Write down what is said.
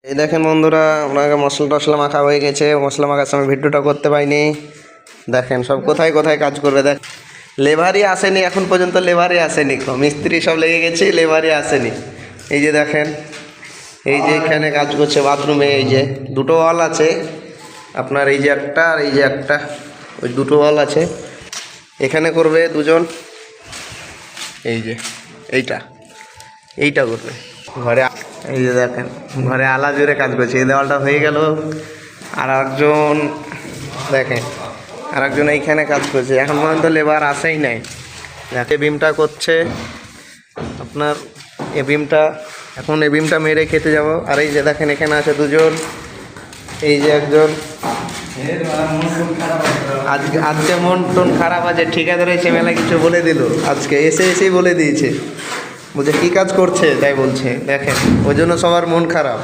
এই দেখেন বন্ধুরা, ওনাকে মশলা টশলা মাখা হয়ে গেছে। মশলা মাখার সময় ভিডিওটা করতে পারিনি। দেখেন সব কোথায় কোথায় কাজ করবে। দেখ, লেবারই আসেনি এখন পর্যন্ত, লেবারই আসেনি। মিস্ত্রি সব লেগে গেছে, লেবারই আসেনি। এই যে দেখেন, এই যে এখানে কাজ করছে বাথরুমে। এই যে দুটো ওয়াল আছে আপনার, এই যে একটা আর এই যে একটা, ওই দুটো ওয়াল আছে। এখানে করবে দুজন, এই যে এইটা করবে ঘরে। এই যে দেখেন, ঘরে আলা জুড়ে কাজ করছে। এই দেওয়ালটা হয়ে গেল। আর একজন দেখেন, আর একজন এইখানে কাজ করছে। এখন পর্যন্ত লেবার আসেই নাই। দেখে বিমটা করছে আপনার, এ বিমটা এখন এই বিমটা মেরে খেতে যাব। আর এই যে দেখেন, এখানে আছে দুজন। এই যে একজন, আজকে মন টন খারাপ আছে। ঠিকাদার এসে মেলা কিছু বলে দিল, আজকে এসেই বলে দিয়েছে। বলছে কী কাজ করছে তাই বলছে। দেখেন, ওই জন্য সবার মন খারাপ।